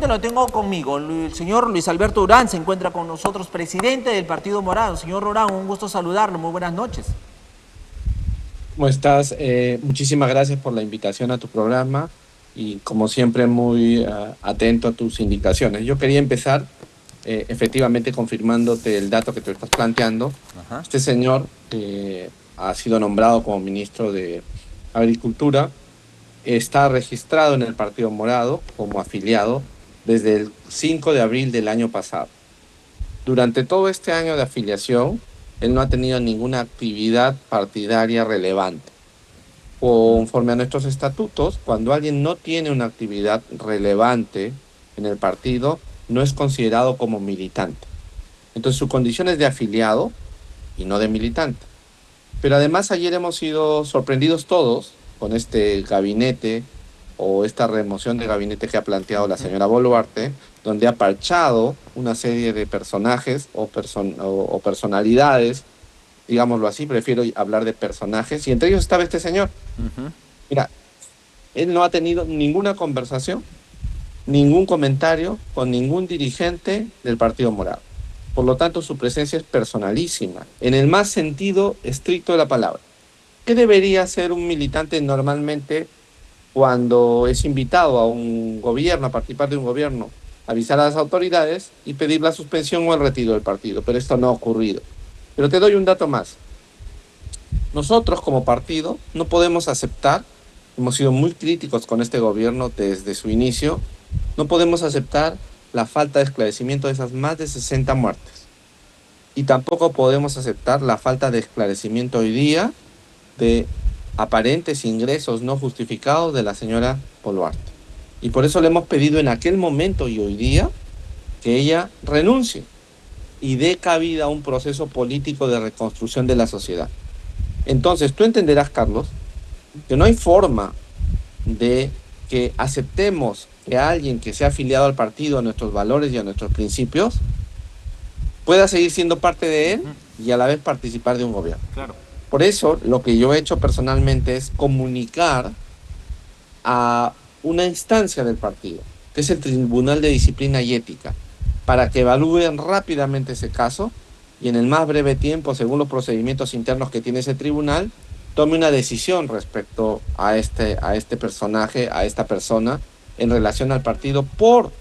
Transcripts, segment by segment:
Lo tengo conmigo. El señor Luis Alberto Urán se encuentra con nosotros, presidente del Partido Morado. Señor Urán, un gusto saludarlo. Muy buenas noches. ¿Cómo estás? Muchísimas gracias por la invitación a tu programa y como siempre muy atento a tus indicaciones. Yo quería empezar efectivamente confirmándote el dato que te estás planteando. Ajá. Este señor ha sido nombrado como ministro de Agricultura, está registrado en el Partido Morado como afiliado desde el 5 de abril del año pasado. Durante todo este año de afiliación, él no ha tenido ninguna actividad partidaria relevante. Conforme a nuestros estatutos, cuando alguien no tiene una actividad relevante en el partido, no es considerado como militante. Entonces su condición es de afiliado y no de militante. Pero además ayer hemos sido sorprendidos todos con este gabinete o esta remoción de gabinete que ha planteado la señora Boluarte, donde ha parchado una serie de personajes o personalidades, digámoslo así, prefiero hablar de personajes, y entre ellos estaba este señor. Ujú. Mira, él no ha tenido ninguna conversación, ningún comentario con ningún dirigente del Partido Morado. Por lo tanto, su presencia es personalísima, en el más sentido estricto de la palabra. ¿Qué debería hacer un militante normalmente cuando es invitado a un gobierno, a participar de un gobierno? Avisar a las autoridades y pedir la suspensión o el retiro del partido, pero esto no ha ocurrido. Pero te doy un dato más. Nosotros como partido no podemos aceptar, hemos sido muy críticos con este gobierno desde su inicio, no podemos aceptar la falta de esclarecimiento de esas más de 60 muertes. Y tampoco podemos aceptar la falta de esclarecimiento hoy día de aparentes ingresos no justificados de la señora Boluarte. Y por eso le hemos pedido en aquel momento y hoy día que ella renuncie y dé cabida a un proceso político de reconstrucción de la sociedad. Entonces, tú entenderás, Carlos, que no hay forma de que aceptemos que alguien que sea afiliado al partido, a nuestros valores y a nuestros principios, pueda seguir siendo parte de él Ujú. y a la vez participar de un gobierno. Claro. Por eso, lo que yo he hecho personalmente es comunicar a una instancia del partido, que es el Tribunal de Disciplina y Ética, para que evalúen rápidamente ese caso y en el más breve tiempo, según los procedimientos internos que tiene ese tribunal, tome una decisión respecto a este personaje, a esta persona, en relación al partido por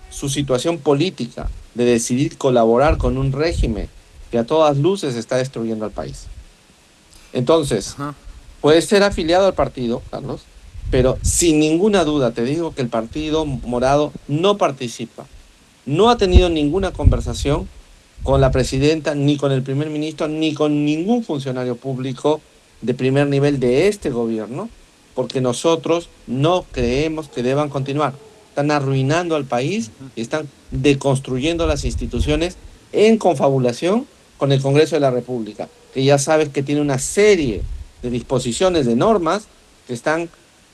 su situación política de decidir colaborar con un régimen que a todas luces está destruyendo al país. Entonces, Ajá. puede ser afiliado al partido, Carlos, pero sin ninguna duda te digo que el Partido Morado no participa, no ha tenido ninguna conversación con la presidenta, ni con el primer ministro, ni con ningún funcionario público de primer nivel de este gobierno, porque nosotros no creemos que deban continuar. Están arruinando al país y están deconstruyendo las instituciones en confabulación con el Congreso de la República, que ya sabes que tiene una serie de disposiciones, de normas que están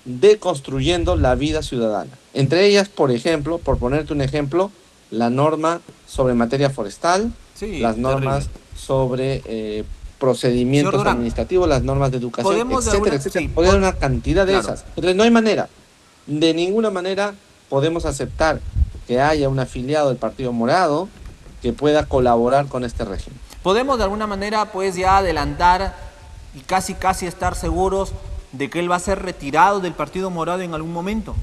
deconstruyendo la vida ciudadana. Entre ellas, por ejemplo, por ponerte un ejemplo, la norma sobre materia forestal, Sí, las terrible. normas sobre Señor procedimientos Durán, administrativos, las normas de educación, podemos de etcétera, alguna... etcétera. Sí, Podría haber una cantidad de claro. esas. Entonces, no hay manera, de ninguna manera podemos aceptar que haya un afiliado del Partido Morado que pueda colaborar con este régimen. Podemos de alguna manera pues ya adelantar y casi casi estar seguros de que él va a ser retirado del Partido Morado en algún momento.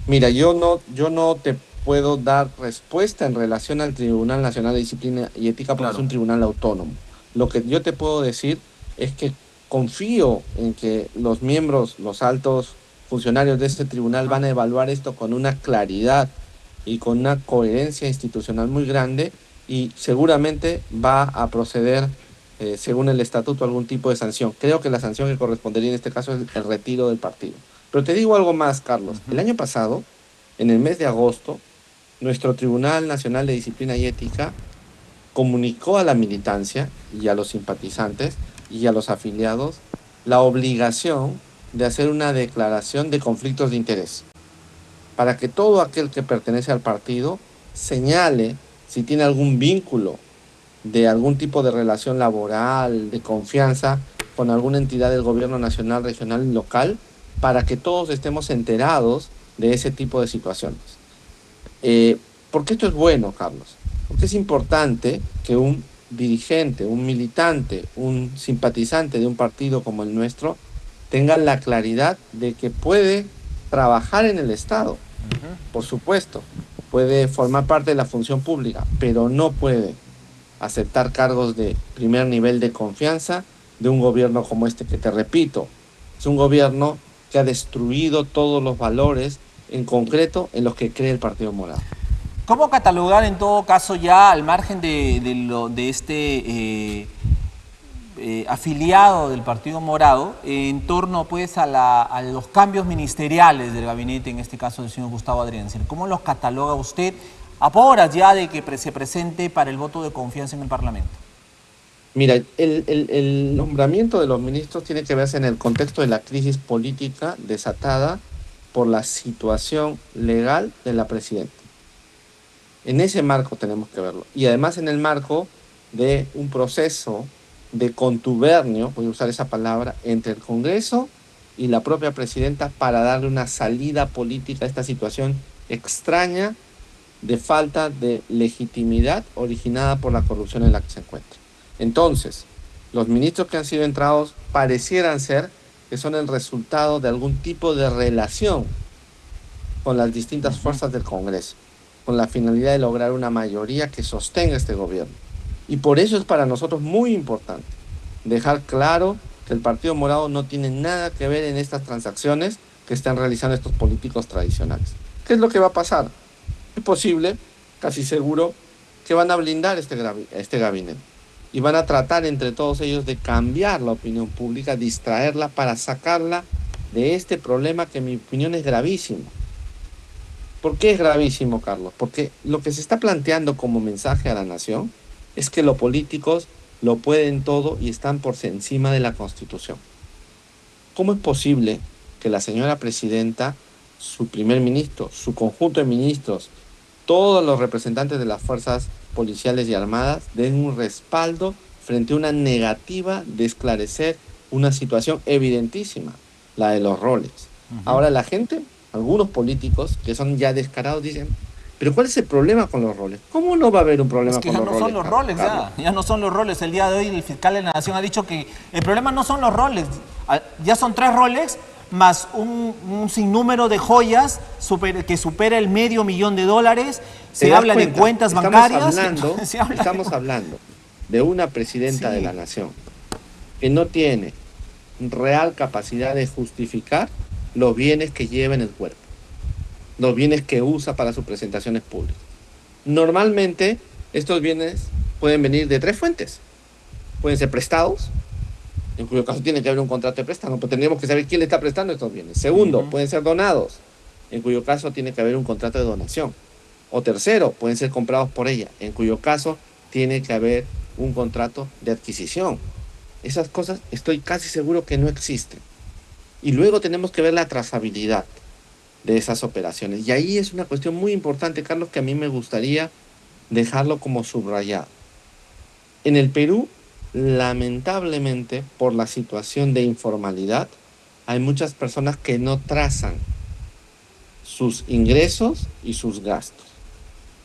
Mira, yo no te puedo dar respuesta en relación al Tribunal Nacional de Disciplina y Ética porque es Claro. un tribunal autónomo. Lo que yo te puedo decir es que confío en que los miembros, los altos funcionarios de este tribunal Ajá. van a evaluar esto con una claridad y con una coherencia institucional muy grande y seguramente va a proceder, según el estatuto, algún tipo de sanción. Creo que la sanción que correspondería en este caso es el retiro del partido. Pero te digo algo más, Carlos. El Ujú. año pasado, en el mes de agosto, nuestro Tribunal Nacional de Disciplina y Ética comunicó a la militancia y a los simpatizantes y a los afiliados la obligación de hacer una declaración de conflictos de interés para que todo aquel que pertenece al partido señale si tiene algún vínculo de algún tipo de relación laboral, de confianza con alguna entidad del gobierno nacional, regional y local, para que todos estemos enterados de ese tipo de situaciones. ¿Por qué esto es bueno, Carlos? Porque es importante que un dirigente, un militante, un simpatizante de un partido como el nuestro tenga la claridad de que puede trabajar en el Estado, por supuesto, puede formar parte de la función pública, pero no puede aceptar cargos de primer nivel de confianza de un gobierno como este, que te repito, es un gobierno que ha destruido todos los valores en concreto en los que cree el Partido Morado. ¿Cómo catalogar en todo caso ya al margen de este afiliado del Partido Morado en torno pues a los cambios ministeriales del gabinete, en este caso del señor Gustavo Adrianza? ¿Cómo los cataloga usted a horas ya de que se presente para el voto de confianza en el Parlamento? Mira, el nombramiento de los ministros tiene que verse en el contexto de la crisis política desatada por la situación legal de la presidenta. En ese marco tenemos que verlo. Y además en el marco de un proceso de contubernio, voy a usar esa palabra, entre el Congreso y la propia presidenta para darle una salida política a esta situación extraña de falta de legitimidad originada por la corrupción en la que se encuentra. Entonces, los ministros que han sido entrados parecieran ser que son el resultado de algún tipo de relación con las distintas fuerzas del Congreso, con la finalidad de lograr una mayoría que sostenga este gobierno. Y por eso es para nosotros muy importante dejar claro que el Partido Morado no tiene nada que ver en estas transacciones que están realizando estos políticos tradicionales. ¿Qué es lo que va a pasar? Es posible, casi seguro, que van a blindar este gabinete y van a tratar entre todos ellos de cambiar la opinión pública, distraerla para sacarla de este problema que en mi opinión es gravísimo. ¿Por qué es gravísimo, Carlos? Porque lo que se está planteando como mensaje a la nación es que los políticos lo pueden todo y están por encima de la Constitución. ¿Cómo es posible que la señora presidenta, su primer ministro, su conjunto de ministros, todos los representantes de las fuerzas policiales y armadas den un respaldo frente a una negativa de esclarecer una situación evidentísima, la de los roles? Ahora la gente, algunos políticos que son ya descarados, dicen, pero ¿cuál es el problema con los roles? ¿Cómo no va a haber un problema con los roles? Es que ya no son los roles, ya no son los roles. El día de hoy el fiscal de la Nación ha dicho que el problema no son los roles, ya son 3 roles más un sinnúmero de joyas que supera el $500,000. Se habla de cuentas bancarias. Estamos hablando de una presidenta de la Nación que no tiene real capacidad de justificar los bienes que lleva en el cuerpo, los bienes que usa para sus presentaciones públicas. Normalmente estos bienes pueden venir de 3 fuentes. Pueden ser prestados, en cuyo caso tiene que haber un contrato de préstamo, pero tendríamos que saber quién le está prestando estos bienes. Segundo, pueden ser donados, en cuyo caso tiene que haber un contrato de donación. O tercero, pueden ser comprados por ella, en cuyo caso tiene que haber un contrato de adquisición. Esas cosas estoy casi seguro que no existen. Y luego tenemos que ver la trazabilidad de esas operaciones. Y ahí es una cuestión muy importante, Carlos, que a mí me gustaría dejarlo como subrayado. En el Perú, lamentablemente, por la situación de informalidad, hay muchas personas que no trazan sus ingresos y sus gastos.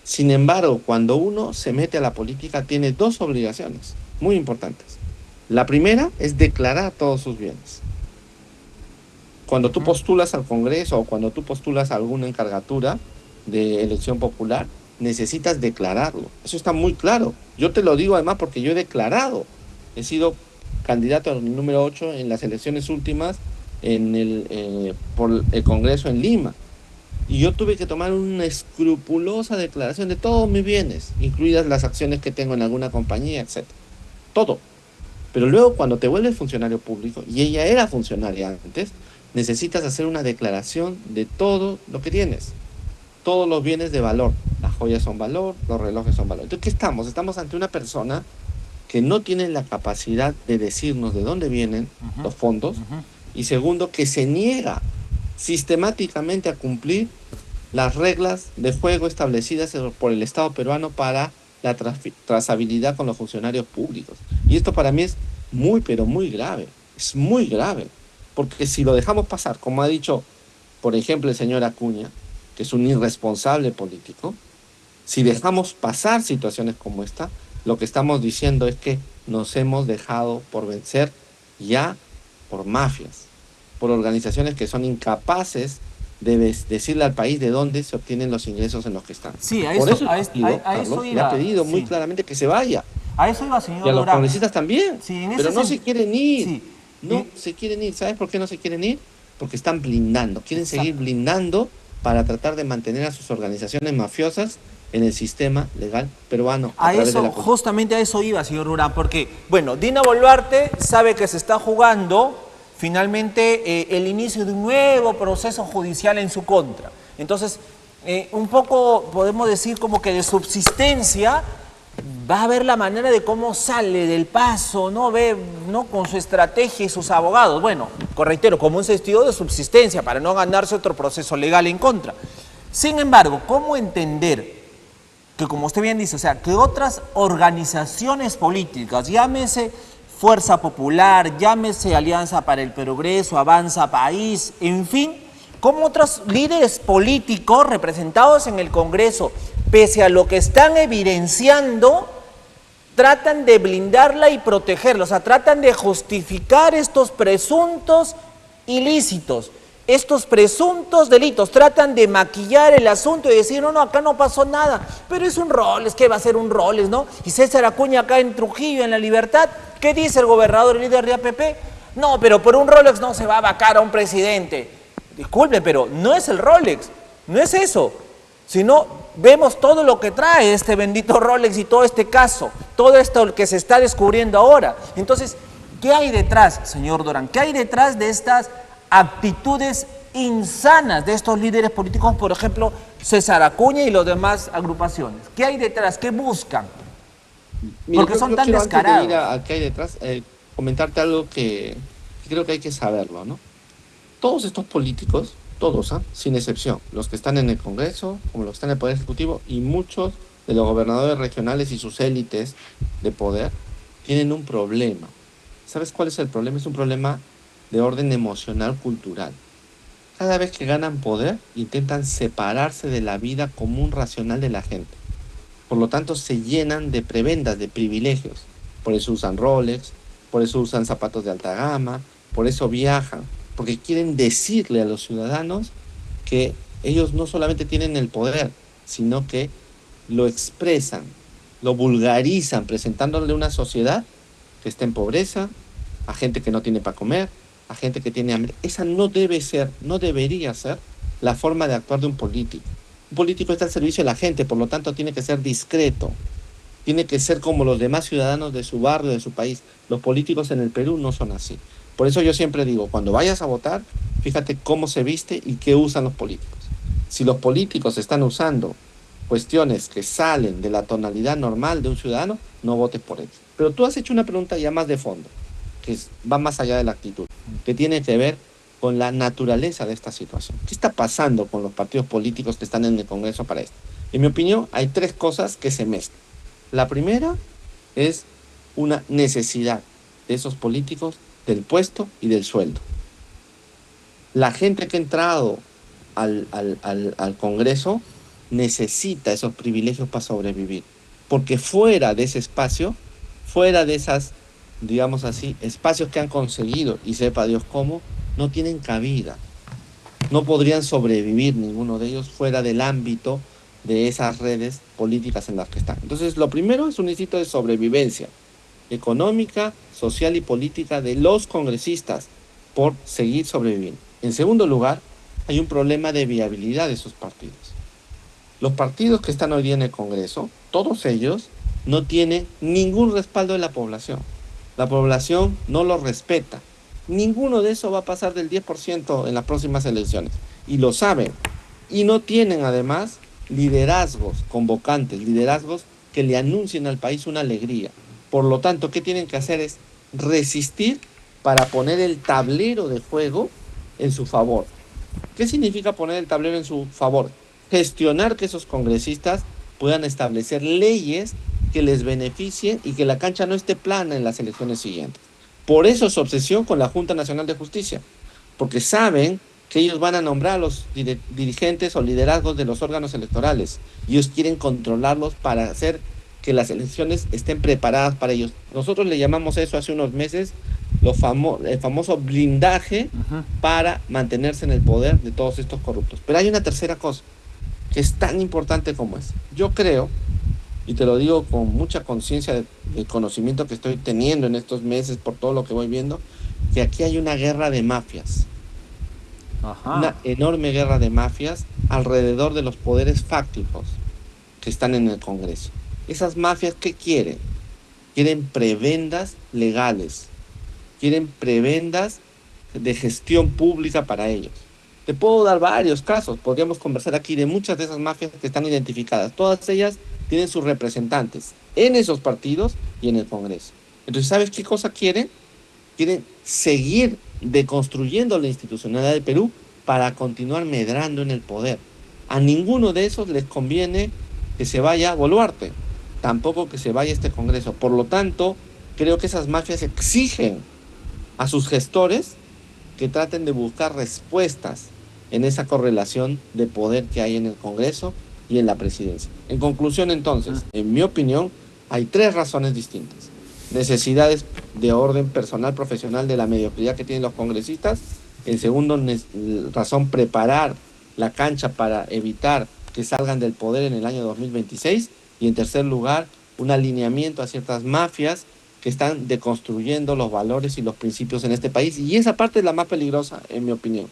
Sin embargo, cuando uno se mete a la política, tiene 2 obligaciones muy importantes. La primera es declarar todos sus bienes. Cuando tú postulas al Congreso o cuando tú postulas a alguna encargatura de elección popular, necesitas declararlo. Eso está muy claro. Yo te lo digo además porque yo he declarado. He sido candidato al número 8 en las elecciones últimas por el Congreso en Lima. Y yo tuve que tomar una escrupulosa declaración de todos mis bienes, incluidas las acciones que tengo en alguna compañía, etc. Todo. Pero luego cuando te vuelves funcionario público, y ella era funcionaria antes, necesitas hacer una declaración de todo lo que tienes. Todos los bienes de valor. Las joyas son valor, los relojes son valor. Entonces, ¿qué estamos? Estamos ante una persona que no tiene la capacidad de decirnos de dónde vienen los fondos, y segundo, que se niega sistemáticamente a cumplir las reglas de juego establecidas por el Estado peruano para la trazabilidad con los funcionarios públicos. Y esto para mí es muy, pero muy grave. Es muy grave. Porque si lo dejamos pasar, como ha dicho, por ejemplo, el señor Acuña, que es un irresponsable político, si dejamos pasar situaciones como esta, lo que estamos diciendo es que nos hemos dejado por vencer ya por mafias, por organizaciones que son incapaces de decirle al país de dónde se obtienen los ingresos en los que están. Sí, Por eso el a partido, eso Carlos, le ha iba. pedido muy Sí. claramente que se vaya. A eso iba, Y señor a los Durán. congresistas también. Sí, en Pero ese no se quieren ir. Sí. No se quieren ir. ¿Sabes por qué no se quieren ir? Porque están blindando. Quieren Exacto. seguir blindando para tratar de mantener a sus organizaciones mafiosas en el sistema legal peruano a través de la Constitución. Justamente a eso iba, señor Durán, porque, bueno, Dina Boluarte sabe que se está jugando finalmente el inicio de un nuevo proceso judicial en su contra. Entonces, un poco podemos decir como que de subsistencia va a ver la manera de cómo sale del paso, ¿no? Ve, ¿no? Con su estrategia y sus abogados. Bueno, reitero, como un sentido de subsistencia para no ganarse otro proceso legal en contra. Sin embargo, ¿cómo entender que, como usted bien dice, o sea, que otras organizaciones políticas, llámese Fuerza Popular, llámese Alianza para el Progreso, Avanza País, en fin, como otros líderes políticos representados en el Congreso, pese a lo que están evidenciando, tratan de blindarla y protegerla, o sea, tratan de justificar estos presuntos ilícitos, estos presuntos delitos, tratan de maquillar el asunto y decir, no, acá no pasó nada, pero es un Rolex, ¿qué va a ser un Rolex, no? Y César Acuña acá en Trujillo, en La Libertad, ¿qué dice el gobernador, el líder de APP? No, pero por un Rolex no se va a vacar a un presidente. Disculpe, pero no es el Rolex, no es eso, sino vemos todo lo que trae este bendito Rolex y todo este caso, todo esto que se está descubriendo ahora. Entonces, ¿qué hay detrás, señor Durán? ¿Qué hay detrás de estas actitudes insanas de estos líderes políticos, por ejemplo, César Acuña y las demás agrupaciones? ¿Qué hay detrás? ¿Qué buscan? Mira, Porque son tan quiero, descarados. antes de ir a qué hay detrás, comentarte algo que creo que hay que saberlo, ¿no? Todos estos políticos, todos, sin excepción, los que están en el Congreso, como los que están en el Poder Ejecutivo, y muchos de los gobernadores regionales y sus élites de poder, tienen un problema. ¿Sabes cuál es el problema? Es un problema de orden emocional, cultural. Cada vez que ganan poder, intentan separarse de la vida común racional de la gente. Por lo tanto, se llenan de prebendas, de privilegios. Por eso usan Rolex, por eso usan zapatos de alta gama, por eso viajan, porque quieren decirle a los ciudadanos que ellos no solamente tienen el poder, sino que lo expresan, lo vulgarizan, presentándole a una sociedad que está en pobreza, a gente que no tiene para comer, a gente que tiene hambre. Esa no debe ser, no debería ser la forma de actuar de un político. Un político está al servicio de la gente, por lo tanto tiene que ser discreto, tiene que ser como los demás ciudadanos de su barrio, de su país. Los políticos en el Perú no son así. Por eso yo siempre digo, cuando vayas a votar, fíjate cómo se viste y qué usan los políticos. Si los políticos están usando cuestiones que salen de la tonalidad normal de un ciudadano, no votes por ellos. Pero tú has hecho una pregunta ya más de fondo, que va más allá de la actitud, que tiene que ver con la naturaleza de esta situación. ¿Qué está pasando con los partidos políticos que están en el Congreso para esto? En mi opinión, hay tres cosas que se mezclan. La primera es una necesidad de esos políticos del puesto y del sueldo. La gente que ha entrado al Congreso necesita esos privilegios para sobrevivir, porque fuera de ese espacio, fuera de esas, digamos así, espacios que han conseguido, y sepa Dios cómo, no tienen cabida. No podrían sobrevivir ninguno de ellos fuera del ámbito de esas redes políticas en las que están. Entonces, lo primero es un instinto de sobrevivencia económica, social y política de los congresistas por seguir sobreviviendo. En segundo lugar, hay un problema de viabilidad de esos partidos. Los partidos que están hoy día en el Congreso, todos ellos no tienen ningún respaldo de la población. La población no los respeta. Ninguno de esos va a pasar del 10% en las próximas elecciones. Y lo saben. Y no tienen además liderazgos convocantes, liderazgos que le anuncien al país una alegría. Por lo tanto, ¿qué tienen que hacer? Es resistir para poner el tablero de juego en su favor. ¿Qué significa poner el tablero en su favor? Gestionar que esos congresistas puedan establecer leyes que les beneficien y que la cancha no esté plana en las elecciones siguientes. Por eso su obsesión con la Junta Nacional de Justicia, porque saben que ellos van a nombrar a los dirigentes o liderazgos de los órganos electorales. Ellos quieren controlarlos para hacer que las elecciones estén preparadas para ellos. Nosotros le llamamos eso hace unos meses el famoso blindaje para mantenerse en el poder de todos estos corruptos. Pero hay una tercera cosa que es tan importante como es. Yo creo, y te lo digo con mucha conciencia del conocimiento que estoy teniendo en estos meses por todo lo que voy viendo, que aquí hay una guerra de mafias. Una enorme guerra de mafias alrededor de los poderes fácticos que están en el Congreso. Esas mafias, ¿qué quieren? Quieren prebendas legales, quieren prebendas de gestión pública para ellos. Te puedo dar varios casos, podríamos conversar aquí de muchas de esas mafias que están identificadas. Todas ellas tienen sus representantes en esos partidos y en el Congreso. Entonces, ¿sabes qué cosa quieren? Quieren seguir deconstruyendo la institucionalidad del Perú para continuar medrando en el poder. A ninguno de esos les conviene que se vaya Boluarte, tampoco que se vaya este Congreso. Por lo tanto, creo que esas mafias exigen a sus gestores que traten de buscar respuestas en esa correlación de poder que hay en el Congreso y en la presidencia. En conclusión, entonces, en mi opinión, hay tres razones distintas. Necesidades de orden personal, profesional, de la mediocridad que tienen los congresistas. En segundo razón, preparar la cancha para evitar que salgan del poder en el año 2026. Y en tercer lugar, un alineamiento a ciertas mafias que están deconstruyendo los valores y los principios en este país. Y esa parte es la más peligrosa, en mi opinión.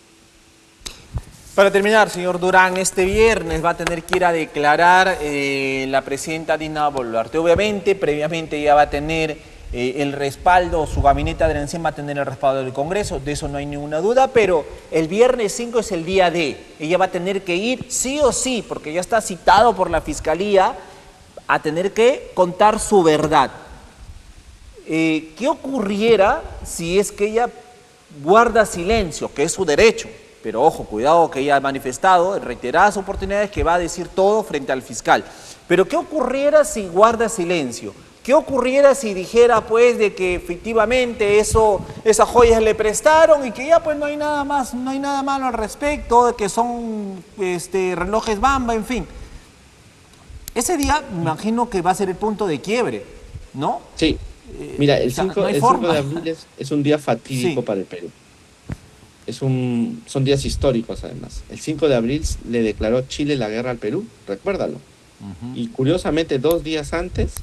Para terminar, señor Durán, este viernes va a tener que ir a declarar la presidenta Dina Boluarte. Obviamente, previamente ya va a tener el respaldo, su gabinete de Arencén va a tener el respaldo del Congreso, de eso no hay ninguna duda, pero el viernes 5 es el día D. Ella va a tener que ir sí o sí, porque ya está citado por la Fiscalía a tener que contar su verdad. ¿Qué ocurriera si es que ella guarda silencio, que es su derecho? Pero ojo, cuidado, que ella ha manifestado en reiteradas oportunidades que va a decir todo frente al fiscal. Pero ¿qué ocurriera si guarda silencio? ¿Qué ocurriera si dijera pues de que efectivamente esas joyas le prestaron y que ya pues no hay nada más, no hay nada malo al respecto, de que son relojes Bamba, en fin? Ese día me imagino que va a ser el punto de quiebre, ¿no? Sí. Mira, el 5 de abril es un día fatídico para el Perú. Son días históricos además. El 5 de abril le declaró Chile la guerra al Perú, recuérdalo. Y curiosamente 2 días antes,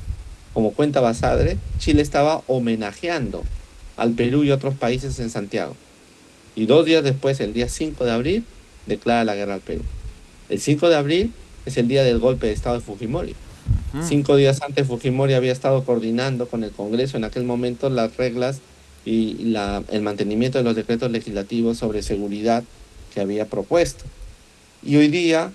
como cuenta Basadre, Chile estaba homenajeando al Perú y otros países en Santiago. Y 2 días después, el día 5 de abril, declara la guerra al Perú. El 5 de abril es el día del golpe de Estado de Fujimori. 5 días antes Fujimori había estado coordinando con el Congreso en aquel momento las reglas y el mantenimiento de los decretos legislativos sobre seguridad que había propuesto. Y hoy día,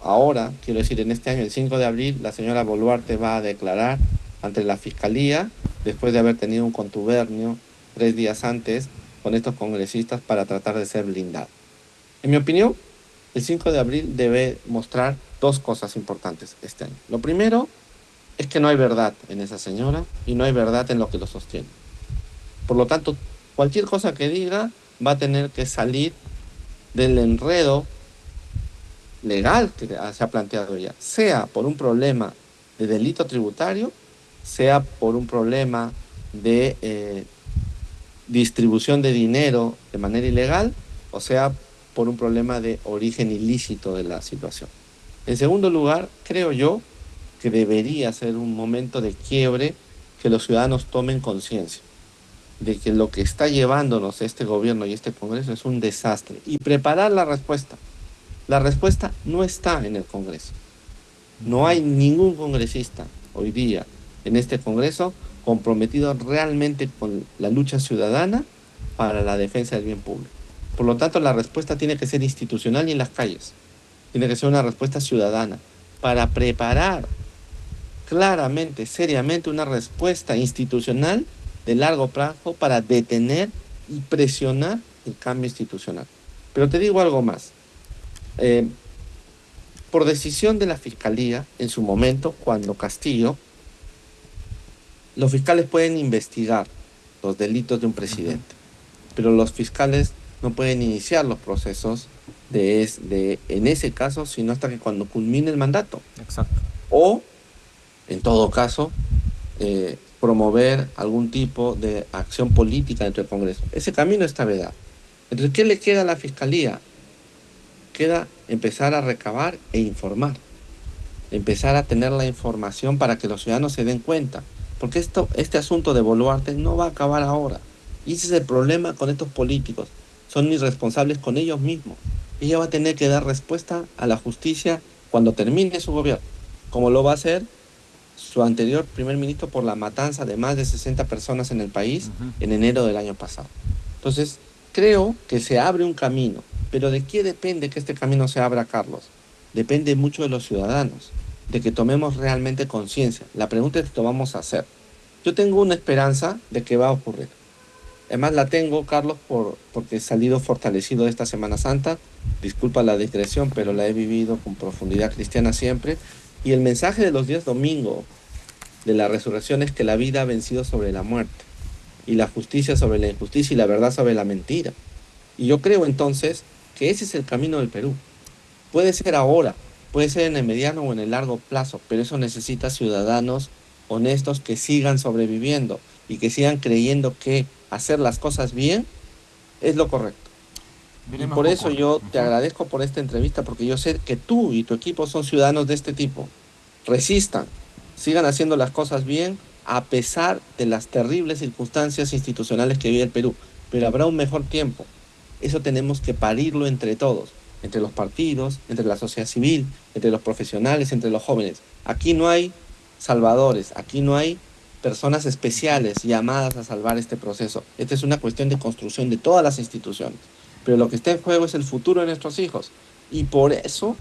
ahora, quiero decir, en este año, el 5 de abril, la señora Boluarte va a declarar ante la Fiscalía, después de haber tenido un contubernio 3 días antes con estos congresistas para tratar de ser blindado. En mi opinión, el 5 de abril debe mostrar 2 cosas importantes este año. Lo primero es que no hay verdad en esa señora y no hay verdad en lo que lo sostiene. Por lo tanto, cualquier cosa que diga va a tener que salir del enredo legal que se ha planteado ya, sea por un problema de delito tributario, sea por un problema de distribución de dinero de manera ilegal, o sea por un problema de origen ilícito de la situación. En segundo lugar, creo yo que debería ser un momento de quiebre, que los ciudadanos tomen conciencia de que lo que está llevándonos este gobierno y este Congreso es un desastre, y preparar la respuesta. La respuesta no está en el Congreso. No hay ningún congresista hoy día en este Congreso comprometido realmente con la lucha ciudadana para la defensa del bien público. Por lo tanto, la respuesta tiene que ser institucional y en las calles. Tiene que ser una respuesta ciudadana para preparar claramente, seriamente, una respuesta institucional de largo plazo para detener y presionar el cambio institucional. Pero te digo algo más. Por decisión de la Fiscalía, en su momento, cuando Castillo, los fiscales pueden investigar los delitos de un presidente, pero los fiscales no pueden iniciar los procesos en ese caso, sino hasta que cuando culmine el mandato. Exacto. O, en todo caso, promover algún tipo de acción política dentro del Congreso. Ese camino está vedado. Entonces, ¿qué le queda a la Fiscalía? Queda empezar a recabar e informar. Empezar a tener la información para que los ciudadanos se den cuenta. Porque este asunto de Boluarte no va a acabar ahora. Y ese es el problema con estos políticos. Son irresponsables con ellos mismos. Ella va a tener que dar respuesta a la justicia cuando termine su gobierno, como lo va a hacer su anterior primer ministro por la matanza de más de 60 personas en el país en enero del año pasado. Entonces, creo que se abre un camino. Pero ¿de qué depende que este camino se abra, Carlos? Depende mucho de los ciudadanos, de que tomemos realmente conciencia. La pregunta es qué vamos a hacer. Yo tengo una esperanza de que va a ocurrir. Además la tengo, Carlos, porque he salido fortalecido de esta Semana Santa. Disculpa la digresión, pero la he vivido con profundidad cristiana siempre. Y el mensaje de los días domingo de la resurrección es que la vida ha vencido sobre la muerte, y la justicia sobre la injusticia, y la verdad sobre la mentira. Y yo creo entonces que ese es el camino del Perú. Puede ser ahora, puede ser en el mediano o en el largo plazo, pero eso necesita ciudadanos honestos que sigan sobreviviendo y que sigan creyendo que hacer las cosas bien es lo correcto. Y por eso yo te agradezco por esta entrevista, porque yo sé que tú y tu equipo son ciudadanos de este tipo. Resistan, sigan haciendo las cosas bien a pesar de las terribles circunstancias institucionales que vive el Perú. Pero habrá un mejor tiempo. Eso tenemos que parirlo entre todos, entre los partidos, entre la sociedad civil, entre los profesionales, entre los jóvenes. Aquí no hay salvadores, aquí no hay personas especiales llamadas a salvar este proceso. Esta es una cuestión de construcción de todas las instituciones. Pero lo que está en juego es el futuro de nuestros hijos. Y por eso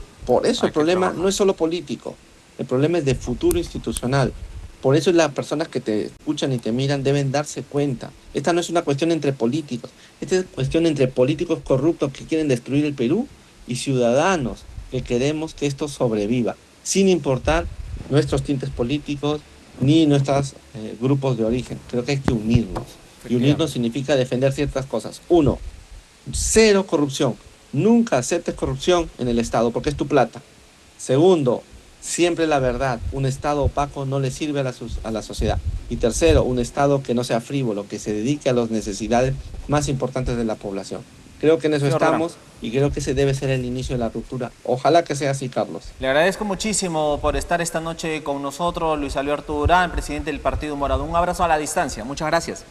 el problema no es solo político, el problema es de futuro institucional. Por eso las personas que te escuchan y te miran deben darse cuenta. Esta no es una cuestión entre políticos, esta es cuestión entre políticos corruptos que quieren destruir el Perú y ciudadanos que queremos que esto sobreviva, sin importar nuestros tintes políticos ni nuestros grupos de origen. Creo que hay que unirnos. Y unirnos significa defender ciertas cosas. Uno, cero corrupción. Nunca aceptes corrupción en el Estado porque es tu plata. Segundo, siempre la verdad. Un Estado opaco no le sirve a la sociedad. Y tercero, un Estado que no sea frívolo, que se dedique a las necesidades más importantes de la población. Creo que en eso estamos y creo que ese debe ser el inicio de la ruptura. Ojalá que sea así, Carlos. Le agradezco muchísimo por estar esta noche con nosotros, Luis Alberto Durán, presidente del Partido Morado. Un abrazo a la distancia. Muchas gracias.